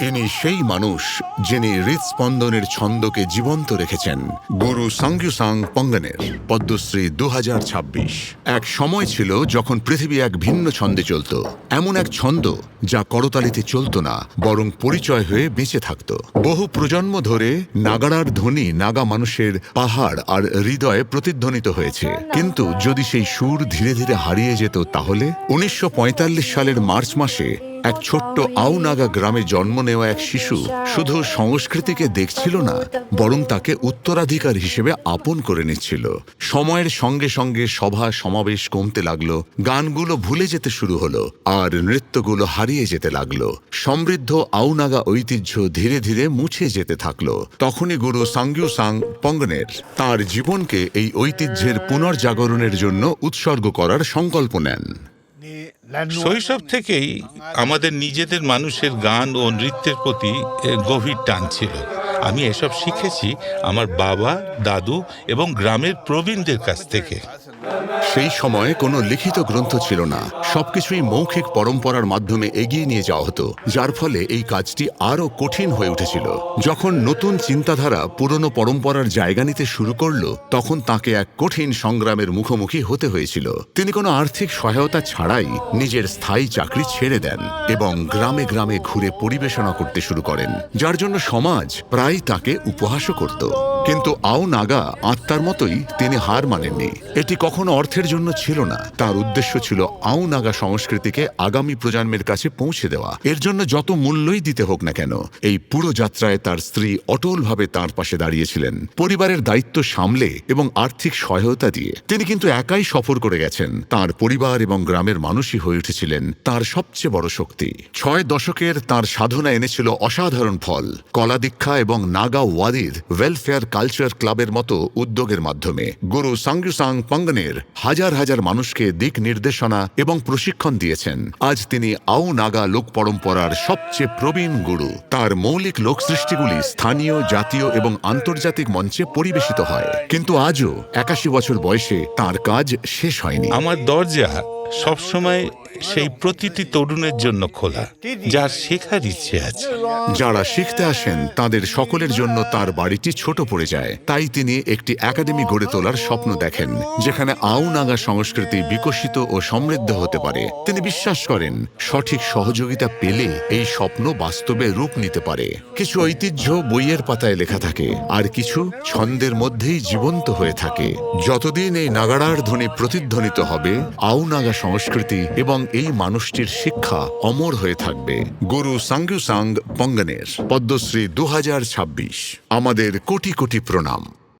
ইনি সেই মানুষ যিনি হৃৎস্পন্দনের ছন্দকে জীবন্ত রেখেছেন। গুরু সাংগ্যুসাং পঙ্গনের পদ্মশ্রী 2026। এক সময় ছিল যখন পৃথিবী এক ভিন্ন ছন্দে চলত, এমন এক ছন্দ যা করতালিতে চলত না, বরং পরিচয় হয়ে বেঁচে থাকত। বহু প্রজন্ম ধরে নাগাড়ার ধ্বনি নাগা মানুষের পাহাড় আর হৃদয়ে প্রতিধ্বনিত হয়েছে। কিন্তু যদি সেই সুর ধীরে ধীরে হারিয়ে যেত, তাহলে 1945 সালের মার্চ মাসে এক ছোট্ট আউনাগা গ্রামে জন্ম নেওয়া এক শিশু শুধু সংস্কৃতিকে দেখছিল না, বরং তাকে উত্তরাধিকার হিসেবে আপন করে নিচ্ছিল। সময়ের সঙ্গে সঙ্গে সভা সমাবেশ কমতে লাগলো, গানগুলো ভুলে যেতে শুরু হলো, আর নৃত্যগুলো হারিয়ে যেতে লাগলো। সমৃদ্ধ আউনাগা ঐতিহ্য ধীরে ধীরে মুছে যেতে থাকলো। তখনই গুরু সাংগ্যুসাং পঙ্গনের তার জীবনকে এই ঐতিহ্যের পুনর্জাগরণের জন্য উৎসর্গ করার সংকল্প নেন। শৈশব থেকেই আমাদের নিজেদের মানুষের গান ও নৃত্যের প্রতি গভীর টান ছিল। আমি এসব শিখেছি আমার বাবা, দাদু এবং গ্রামের প্রবীণদের কাছ থেকে। সেই সময়ে কোনো লিখিত গ্রন্থ ছিল না, সবকিছুই মৌখিক পরম্পরার মাধ্যমে এগিয়ে নিয়ে যাওয়া হতো, যার ফলে এই কাজটি আরও কঠিন হয়ে উঠেছিল। যখন নতুন চিন্তাধারা পুরনো পরম্পরার জায়গা নিতে শুরু করল, তখন তাকে এক কঠিন সংগ্রামের মুখোমুখি হতে হয়েছিল। তিনি কোনো আর্থিক সহায়তা ছাড়াই নিজের স্থায়ী চাকরি ছেড়ে দেন এবং গ্রামে গ্রামে ঘুরে পরিবেশনা করতে শুরু করেন, যার জন্য সমাজ প্রায় তাকে উপহাসও করত। কিন্তু আউনাগা আত্মার মতোই তিনি হার মানেননি। এটি কখনো অর্থের জন্য ছিল না, তার উদ্দেশ্য ছিল আউনাগা সংস্কৃতিকে আগামী প্রজন্মের কাছে পৌঁছে দেওয়া। এর জন্য যত মূল্যই দিতে হোক না কেন, এই পুরো যাত্রায় তার স্ত্রী অটলভাবে তার পাশে দাঁড়িয়েছিলেন, পরিবারের দায়িত্ব সামলে এবং আর্থিক সহায়তা দিয়ে। তিনি কিন্তু একাই সফর করে গেছেন, তার পরিবার এবং গ্রামের মানুষই হয়ে উঠেছিলেন তার সবচেয়ে বড় শক্তি। 6 দশকের তার সাধনা এনেছিল অসাধারণ ফল। কলা দীক্ষা এবং নাগা ওয়াদির ওয়েলফেয়ার কালচার ক্লাবের মতো উদ্যোগের মাধ্যমে গুরু সাংগ্যুসাং পঙ্গনের হাজার হাজার মানুষকে দিক নির্দেশনা এবং প্রশিক্ষণ দিয়েছেন। আজ তিনি আউনাগা লোক পরম্পরার সবচেয়ে প্রবীণ গুরু। তার মৌলিক লোকসৃষ্টিগুলি স্থানীয়, জাতীয় এবং আন্তর্জাতিক মঞ্চে পরিবেশিত হয়। কিন্তু আজও 81 বছর বয়সে তার কাজ শেষ হয়নি। আমার দরজা সবসময় সেই প্রতিটি তরুণের জন্য খোলা, যার শেখার ইচ্ছে আছে। যারা শিখতে আসেন তাদের সকলের জন্য তার বাড়িটি ছোট পড়ে যায়। তাই তিনি একটি একাডেমি গড়ে তোলার স্বপ্ন দেখেন, যেখানে আউনাগা সংস্কৃতি বিকশিত ও সমৃদ্ধ হতে পারে। তিনি বিশ্বাস করেন সঠিক সহযোগিতা পেলে এই স্বপ্ন বাস্তবে রূপ নিতে পারে। কিছু ঐতিহ্য বইয়ের পাতায় লেখা থাকে, আর কিছু ছন্দের মধ্যেই জীবন্ত হয়ে থাকে। যতদিন এই নাগাড়ার ধ্বনি প্রতিধ্বনিত হবে, আউনাগা সংস্কৃতি এবং এই মানুষটির শিক্ষা অমর হয়ে থাকবে। গুরু সাংগ্যুসাং পঙ্গনের পদ্মশ্রী 2026। আমাদের কোটি কোটি প্রণাম।